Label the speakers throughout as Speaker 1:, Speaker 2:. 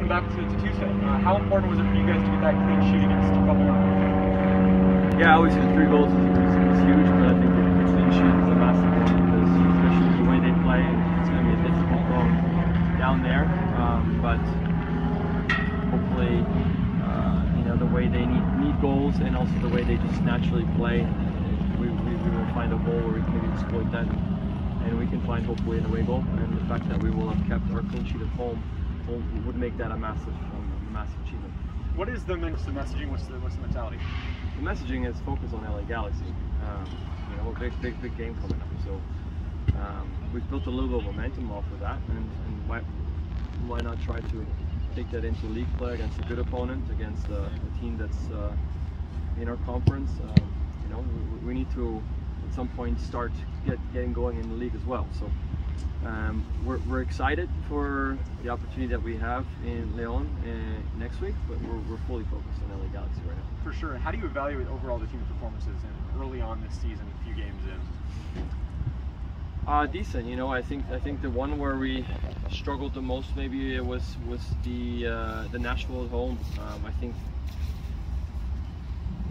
Speaker 1: coming back to Tuesday. How important was it for you guys to get that clean sheet against Buffalo?
Speaker 2: Yeah, obviously the 3 goals is huge, but I think the clean sheet is a massive one because especially the way they play, it's going to be a difficult goal down there. But hopefully, the way they need goals and also the way they just naturally play, we will find a hole where we can maybe exploit that, and we can find hopefully an away goal. And the fact that we will have kept our clean sheet at home would make that a massive achievement.
Speaker 1: What is the messaging? What's the mentality?
Speaker 2: The messaging is focus on LA Galaxy. Big game coming up. So we've built a little bit of momentum off of that, and why not try to take that into league play against a good opponent, against a team that's in our conference. We need to at some point start getting going in the league as well. So we're excited for the opportunity that we have in Leon next week, but we're fully focused on LA Galaxy right now.
Speaker 1: For sure. How do you evaluate overall the team's performances and early on this season, a few games in?
Speaker 2: Decent. I think the one where we struggled the most maybe was the Nashville at home. I think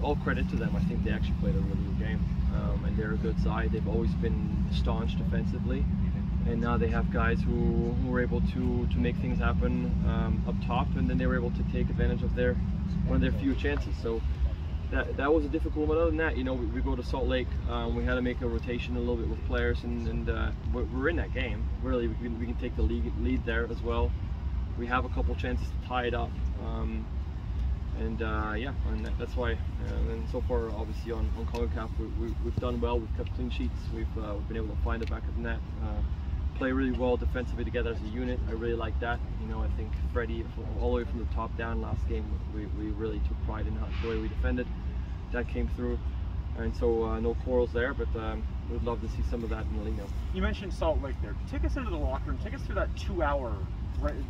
Speaker 2: all credit to them. I think they actually played a really good game, and they're a good side. They've always been staunch defensively, and now they have guys who were able to make things happen up top, and then they were able to take advantage of one of their few chances. So that was a difficult one. Other than that, we go to Salt Lake. We had to make a rotation a little bit with players, and we're in that game. Really, we can take the lead there as well. We have a couple chances to tie it up, and that's why. And so far, obviously on CONCACAF, we've done well. We've kept clean sheets. We've been able to find the back of the net. Play really well defensively together as a unit. I really like that. I think Freddie, all the way from the top down last game, we really took pride in the way we defended. That came through, and so no quarrels there, but we'd love to see some of that in the league now.
Speaker 1: You mentioned Salt Lake there. Take us into the locker room. Take us through that 2-hour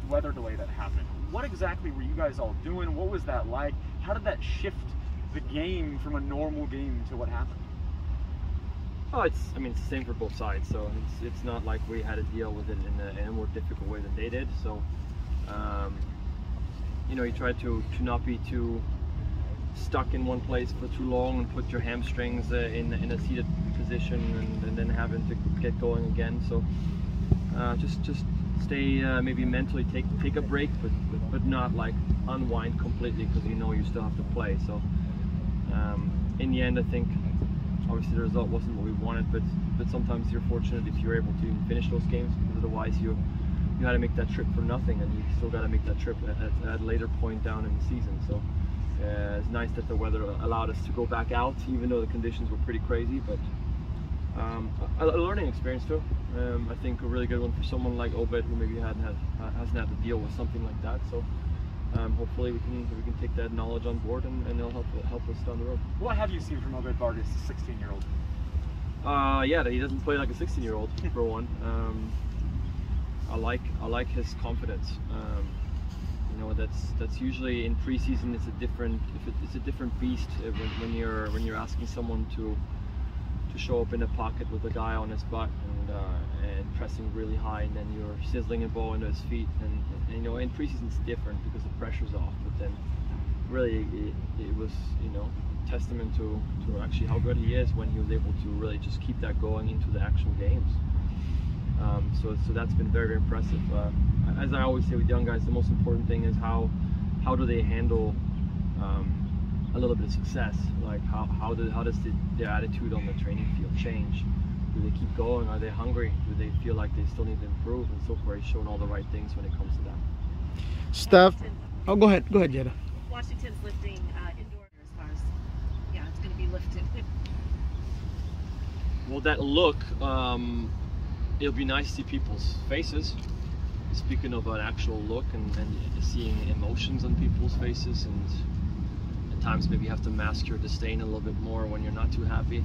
Speaker 1: weather delay that happened. What exactly were you guys all doing? What was that like? How did that shift the game from a normal game to what happened?
Speaker 2: Oh, it's the same for both sides. So it's not like we had to deal with it in a more difficult way than they did. So, you try to not be too stuck in one place for too long and put your hamstrings in a seated position and then having to get going again. So just stay, maybe mentally take a break, but not like unwind completely because you still have to play. So in the end, I think obviously the result wasn't what we wanted, but sometimes you're fortunate if you're able to even finish those games, because otherwise you had to make that trip for nothing, and you still got to make that trip at a later point down in the season. So it's nice that the weather allowed us to go back out, even though the conditions were pretty crazy. But a learning experience too. I think a really good one for someone like Obed, who maybe hasn't had to deal with something like that. So hopefully we can take that knowledge on board, and it'll help us down the road.
Speaker 1: What have you seen from Obed Vargas, the 16-year-old?
Speaker 2: Yeah, that he doesn't play like a 16-year-old, for one. I like his confidence. That's usually in preseason. It's a different beast when you're asking someone to show up in a pocket with a guy on his butt and pressing really high, and then you're sizzling a ball into his feet. And in preseason it's different because the pressure's off. But then really it was testament to actually how good he is when he was able to really just keep that going into the actual games. So that's been very, very impressive. As I always say with young guys, the most important thing is how do they handle a little bit of success. Like how does their attitude on the training field change? Do they keep going? Are they hungry? Do they feel like they still need to improve? And so far he's shown all the right things when it comes to that.
Speaker 3: Steph, oh, go ahead, Jada.
Speaker 4: Washington's lifting indoor as far as, it's going to be lifted.
Speaker 2: Well, that look, it'll be nice to see people's faces. Speaking of an actual look and seeing emotions on people's faces, and at times maybe you have to mask your disdain a little bit more when you're not too happy.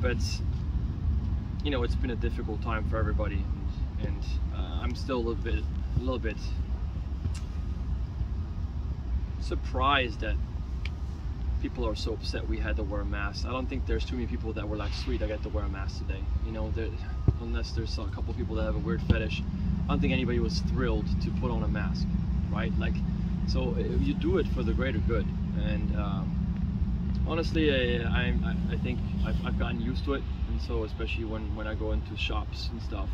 Speaker 2: But it's been a difficult time for everybody, and I'm still a little bit surprised that people are so upset we had to wear a mask. I don't think there's too many people that were like, sweet, I got to wear a mask today. Unless there's a couple people that have a weird fetish. don't think anybody was thrilled to put on a mask, right? Like, so you do it for the greater good. And honestly, I think I've gotten used to it. And so especially when I go into shops and stuff,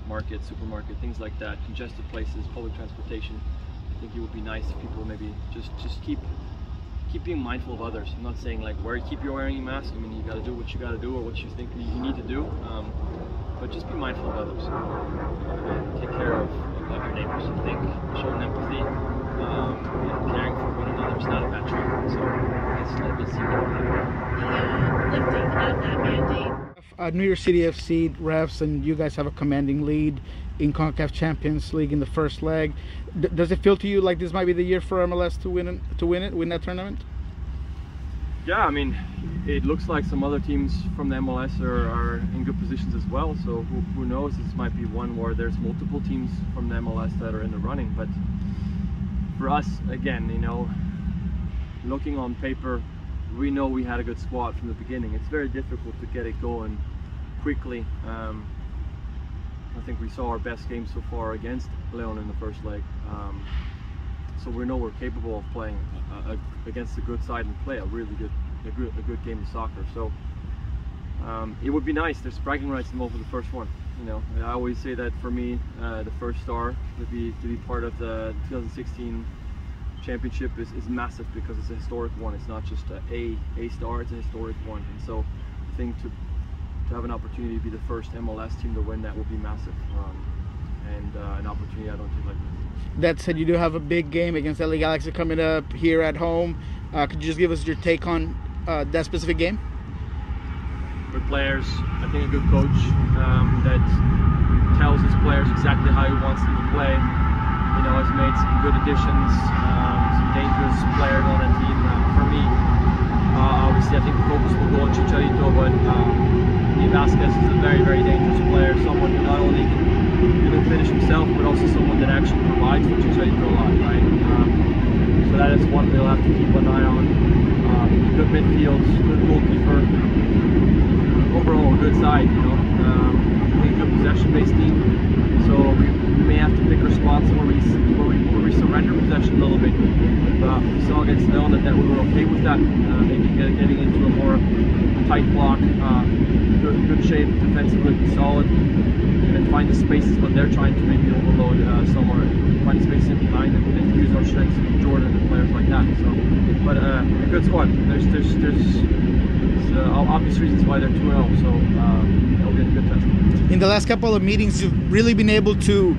Speaker 2: market, supermarket, things like that, congested places, public transportation, I think it would be nice if people maybe just keep being mindful of others. I'm not saying like keep wearing a mask. I mean, you got to do what you got to do or what you think you need to do, but just be mindful of others and take care of your neighbors. I think showing empathy and caring for one another is not a bad trait. So let's see what happens.
Speaker 4: The lifting of that mandate.
Speaker 3: New York City FC refs and you guys have a commanding lead in CONCACAF Champions League in the first leg. Does it feel to you like this might be the year for MLS to win that tournament?
Speaker 2: Yeah, I mean, it looks like some other teams from the MLS are in good positions as well. So who knows? This might be one where there's multiple teams from the MLS that are in the running. But for us, again, you know, looking on paper, we know we had a good squad from the beginning. It's very difficult to get it going quickly. I think we saw our best game so far against Leon in the first leg. So we know we're capable of playing against a good side and play a really good game of soccer. So it would be nice. There's bragging rights involved with the first one. You know, I always say that for me, the first star to be part of the 2016 championship is massive because it's a historic one. It's not just a star, it's a historic one. And so I think to have an opportunity to be the first MLS team to win that would be massive, and an opportunity I don't take lightly.
Speaker 3: That said, you do have a big game against LA Galaxy coming up here at home. Could you just give us your take on that specific game?
Speaker 2: Good players, I think a good coach that tells his players exactly how he wants them to play. You know, has made some good additions, some dangerous players on that team. For me, obviously I think the focus will go on Chicharito, but Vasquez is a very, very dangerous player, someone who not only can finish himself, but also someone that actually provides for Chicharito a lot, right? So that is one we'll have to keep an eye on. Good midfield, good goalkeeper, overall a good side, you know. I think a good possession-based team, so we may have to pick our spots where we surrender possession a little bit. We saw against Leon that we were okay with that, maybe getting into a more tight block, good shape, defensively solid, and then find the spaces when they're trying to maybe overload somewhere, find the space in behind and use our strengths with Jordan and players like that. So, but a good squad. There's obvious reasons why they're 2-0, so it'll be a good test.
Speaker 3: In the last couple of meetings, you've really been able to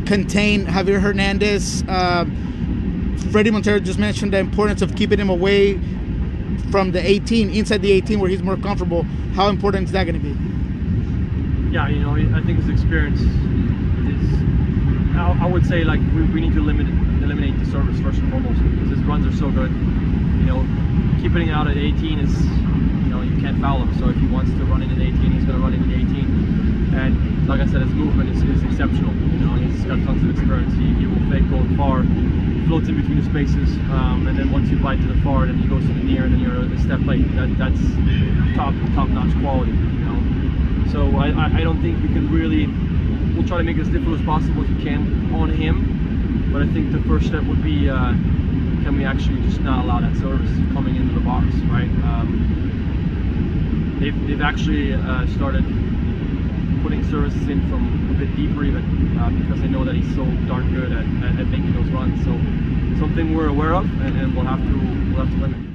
Speaker 3: contain Javier Hernandez. Fredy Montero just mentioned the importance of keeping him away from the 18, inside the 18 where he's more comfortable. How important is that going to be?
Speaker 2: Yeah, you know, I think his experience is, I would say, like, we need to eliminate the service first and foremost because his runs are so good. You know, keeping it out at 18 is, you know, you can't foul him. So if he wants to run in at 18, he's going to run in at 18. And like I said, his movement is exceptional. You know, he's got tons of experience. He will fake going far, floats in between the spaces, and then once you bite to the far, then he goes to the near, and then you're a step late. That's top-notch quality. You know, so I don't think we can really. We'll try to make it as difficult as possible as we can on him, but I think the first step would be can we actually just not allow that service coming into the box, right? They've actually started putting services in from a bit deeper even because they know that he's so darn good at making those runs. So something we're aware of, and we'll have to limit.